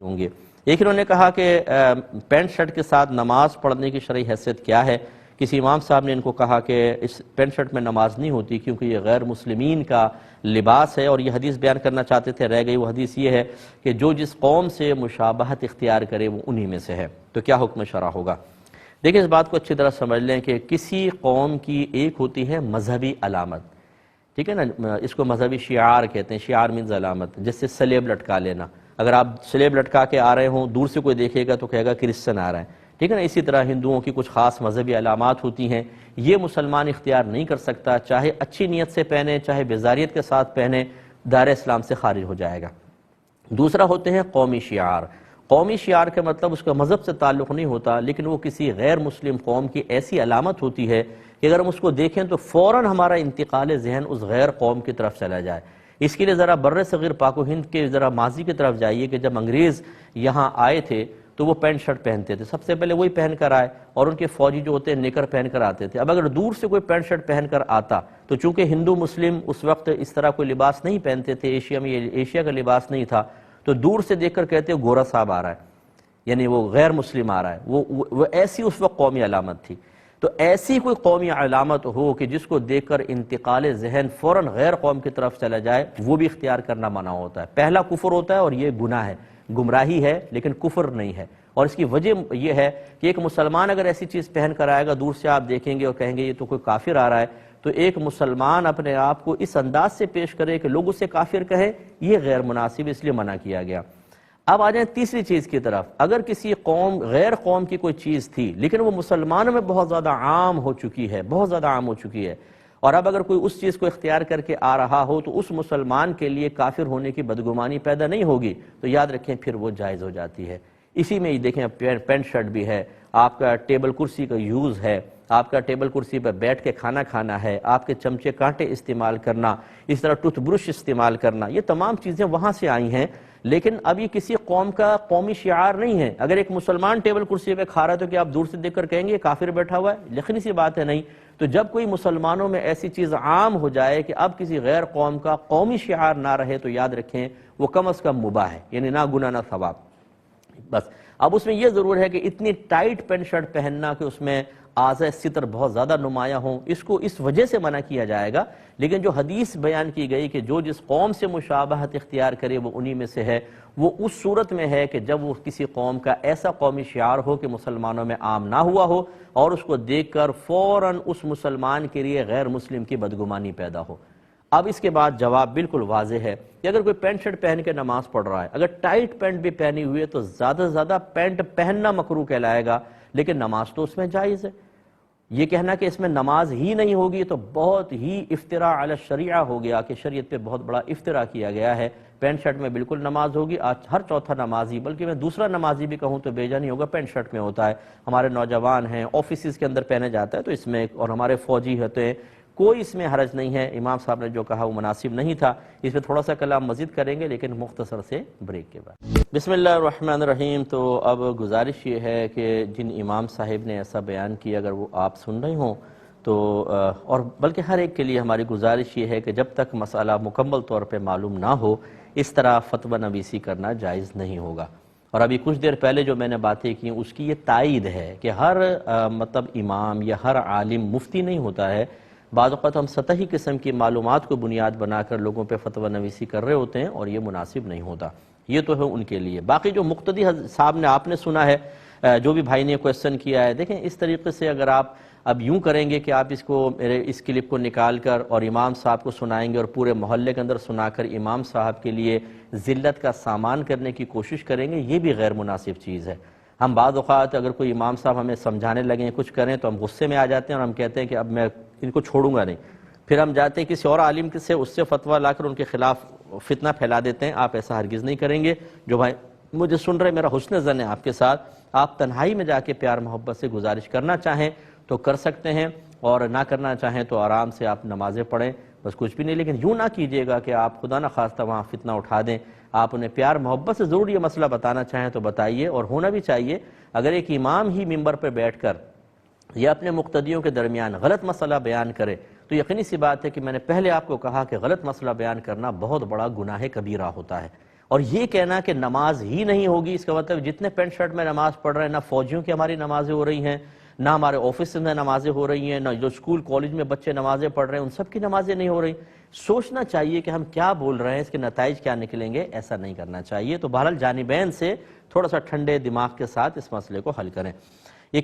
ہوں گے۔ ایک انہوں نے کہا کہ پینٹ شرٹ کے ساتھ نماز پڑھنے کی شرعی حیثیت کیا ہے؟ کسی امام صاحب نے ان کو کہا کہ اس پینٹ شرٹ میں نماز نہیں ہوتی کیونکہ یہ غیر مسلمین کا لباس ہے، اور یہ حدیث بیان کرنا چاہتے تھے، رہ گئی وہ حدیث یہ ہے کہ جو جس قوم سے مشابہت اختیار کرے وہ انہی میں سے ہے۔ تو کیا حکم شرع ہوگا؟ دیکھیں اس بات کو اچھی طرح سمجھ لیں کہ کسی قوم کی ایک ہوتی ہے مذہبی علامت، ٹھیک ہے نا، اس کو مذہبی شعار کہتے ہیں، شعار مینز علامت، جس سے سلیب لٹکا لینا۔ اگر آپ سلیب لٹکا کے آ رہے ہوں، دور سے کوئی دیکھے گا تو کہے گا کرسچن آ رہا ہے، ٹھیک ہے نا۔ اسی طرح ہندوؤں کی کچھ خاص مذہبی علامات ہوتی ہیں، یہ مسلمان اختیار نہیں کر سکتا، چاہے اچھی نیت سے پہنے چاہے بیزاریت کے ساتھ پہنے، دائرہ اسلام سے خارج ہو جائے گا۔ دوسرا ہوتے ہیں قومی شعار۔ قومی شعار کا مطلب اس کا مذہب سے تعلق نہیں ہوتا، لیکن وہ کسی غیر مسلم قوم کی ایسی علامت ہوتی ہے کہ اگر ہم اس کو دیکھیں تو فوراً ہمارا انتقال ذہن اس غیر قوم کی طرف چلا جائے۔ اس کے لیے ذرا بر صغیر پاک و ہند کے ذرا ماضی کی طرف جائیے کہ جب انگریز یہاں آئے تھے تو وہ پینٹ شرٹ پہنتے تھے، سب سے پہلے وہی پہن کر آئے، اور ان کے فوجی جو ہوتے ہیں نکر پہن کر آتے تھے۔ اب اگر دور سے کوئی پینٹ شرٹ پہن کر آتا تو چونکہ ہندو مسلم اس وقت اس طرح کوئی لباس نہیں پہنتے تھے، ایشیا میں یہ ایشیا کا لباس نہیں تھا، تو دور سے دیکھ کر کہتے ہیں گورا صاحب آ رہا ہے، یعنی وہ غیر مسلم آ رہا ہے۔ وہ ایسی اس وقت قومی علامت تھی۔ تو ایسی کوئی قومی علامت ہو کہ جس کو دیکھ کر انتقال ذہن فوراً غیر قوم کی طرف چلا جائے، وہ بھی اختیار کرنا منع ہوتا ہے۔ پہلا کفر ہوتا ہے اور یہ گناہ ہے، گمراہی ہے لیکن کفر نہیں ہے۔ اور اس کی وجہ یہ ہے کہ ایک مسلمان اگر ایسی چیز پہن کر آئے گا، دور سے آپ دیکھیں گے اور کہیں گے یہ تو کوئی کافر آ رہا ہے، تو ایک مسلمان اپنے آپ کو اس انداز سے پیش کرے کہ لوگ اسے کافر کہیں، یہ غیر مناسب، اس لیے منع کیا گیا۔ اب آ جائیں تیسری چیز کی طرف۔ اگر کسی قوم غیر قوم کی کوئی چیز تھی لیکن وہ مسلمانوں میں بہت زیادہ عام ہو چکی ہے، بہت زیادہ عام ہو چکی ہے، اور اب اگر کوئی اس چیز کو اختیار کر کے آ رہا ہو تو اس مسلمان کے لیے کافر ہونے کی بدگمانی پیدا نہیں ہوگی، تو یاد رکھیں پھر وہ جائز ہو جاتی ہے۔ اسی میں دیکھیں پینٹ شرٹ بھی ہے، آپ کا ٹیبل کرسی کا یوز ہے، آپ کا ٹیبل کرسی پر بیٹھ کے کھانا کھانا ہے، آپ کے چمچے کانٹے استعمال کرنا، اس طرح ٹوتھ برش استعمال کرنا، یہ تمام چیزیں وہاں سے آئی ہیں، لیکن اب یہ کسی قوم کا قومی شعار نہیں ہے۔ اگر ایک مسلمان ٹیبل کرسی پہ کھا رہا ہے تو کہ آپ دور سے دیکھ کر کہیں گے یہ کافر بیٹھا ہوا ہے؟ یقینی سی بات ہے نہیں۔ تو جب کوئی مسلمانوں میں ایسی چیز عام ہو جائے کہ اب کسی غیر قوم کا قومی شعار نہ رہے، تو یاد رکھیں وہ کم از کم مباح ہے، یعنی نہ گناہ نہ ثواب۔ بس اب اس میں یہ ضرور ہے کہ اتنی ٹائٹ پینٹ شرٹ پہننا کہ اس میں اعضاء ستر بہت زیادہ نمایاں ہوں، اس کو اس وجہ سے منع کیا جائے گا۔ لیکن جو حدیث بیان کی گئی کہ جو جس قوم سے مشابہت اختیار کرے وہ انہی میں سے ہے، وہ اس صورت میں ہے کہ جب وہ کسی قوم کا ایسا قومی شعار ہو کہ مسلمانوں میں عام نہ ہوا ہو، اور اس کو دیکھ کر فوراً اس مسلمان کے لیے غیر مسلم کی بدگمانی پیدا ہو۔ اب اس کے بعد جواب بالکل واضح ہے کہ اگر کوئی پینٹ شرٹ پہن کے نماز پڑھ رہا ہے، اگر ٹائٹ پینٹ بھی پہنی ہوئی ہے تو زیادہ سے زیادہ پینٹ پہننا مکروہ کہلائے گا، لیکن نماز تو اس میں جائز ہے۔ یہ کہنا کہ اس میں نماز ہی نہیں ہوگی تو بہت ہی افتراء علی الشریعہ ہو گیا، کہ شریعت پہ بہت بڑا افتراء کیا گیا ہے۔ پینٹ شرٹ میں بالکل نماز ہوگی، آج ہر چوتھا نمازی، بلکہ میں دوسرا نمازی بھی کہوں تو بیجا نہیں ہوگا، پینٹ شرٹ میں ہوتا ہے۔ ہمارے نوجوان ہیں، آفیسز کے اندر پہنے جاتا ہے تو اس میں، اور ہمارے فوجی ہوتے ہیں، کوئی اس میں حرج نہیں ہے۔ امام صاحب نے جو کہا وہ مناسب نہیں تھا، اس پہ تھوڑا سا کلام مزید کریں گے لیکن مختصر سے بریک کے بعد۔ بسم اللہ الرحمن الرحیم۔ تو اب گزارش یہ ہے کہ جن امام صاحب نے ایسا بیان کیا اگر وہ آپ سن رہے ہوں تو، اور بلکہ ہر ایک کے لیے ہماری گزارش یہ ہے کہ جب تک مسئلہ مکمل طور پہ معلوم نہ ہو اس طرح فتویٰ نویسی کرنا جائز نہیں ہوگا۔ اور ابھی کچھ دیر پہلے جو میں نے باتیں کی اس کی یہ تائید ہے کہ ہر مطلب امام یا ہر عالم مفتی نہیں ہوتا ہے۔ بعض اوقات ہم سطحی قسم کی معلومات کو بنیاد بنا کر لوگوں پہ فتویٰ نویسی کر رہے ہوتے ہیں، اور یہ مناسب نہیں ہوتا۔ یہ تو ہے ان کے لیے۔ باقی جو مقتدی صاحب نے آپ نے سنا ہے، جو بھی بھائی نے کویسچن کیا ہے، دیکھیں اس طریقے سے اگر آپ اب یوں کریں گے کہ آپ اس کو میرے اس کلپ کو نکال کر اور امام صاحب کو سنائیں گے اور پورے محلے کے اندر سنا کر امام صاحب کے لیے ذلت کا سامان کرنے کی کوشش کریں گے، یہ بھی غیر مناسب چیز ہے۔ ہم بعض اوقات اگر کوئی امام صاحب ہمیں سمجھانے لگیں کچھ کریں تو ہم غصے میں آ جاتے ہیں اور ہم کہتے ہیں کہ اب میں ان کو چھوڑوں گا نہیں، پھر ہم جاتے ہیں کسی اور عالم سے اس سے فتویٰ لا کر ان کے خلاف فتنہ پھیلا دیتے ہیں۔ آپ ایسا ہرگز نہیں کریں گے۔ جو بھائی مجھے سن رہے، میرا حسن ظن ہے آپ کے ساتھ، آپ تنہائی میں جا کے پیار محبت سے گزارش کرنا چاہیں تو کر سکتے ہیں، اور نہ کرنا چاہیں تو آرام سے آپ نمازیں پڑھیں، بس کچھ بھی نہیں۔ لیکن یوں نہ کیجیے گا کہ آپ خدا نہ خواستہ وہاں فتنہ اٹھا دیں۔ آپ انہیں پیار محبت سے ضرور یہ مسئلہ بتانا چاہیں تو بتائیے، اور ہونا بھی چاہیے۔ اگر ایک امام ہی ممبر پہ بیٹھ کر یا اپنے مقتدیوں کے درمیان غلط مسئلہ بیان کرے تو یقینی سی بات ہے کہ میں نے پہلے آپ کو کہا کہ غلط مسئلہ بیان کرنا بہت بڑا گناہ کبیرہ ہوتا ہے، اور یہ کہنا کہ نماز ہی نہیں ہوگی، اس کا مطلب جتنے پینٹ شرٹ میں نماز پڑھ رہے ہیں، نہ فوجیوں کی ہماری نمازیں ہو رہی ہیں، نہ ہمارے آفس میں نمازیں ہو رہی ہیں، نہ جو اسکول کالج میں بچے نمازیں پڑھ رہے ہیں ان سب کی نمازیں نہیں ہو رہی. سوچنا چاہیے کہ ہم کیا بول رہے ہیں، اس کے نتائج کیا نکلیں گے. ایسا نہیں کرنا چاہیے. تو بہرحال جانبین سے تھوڑا سا ٹھنڈے دماغ کے ساتھ اس مسئلے کو حل کریں.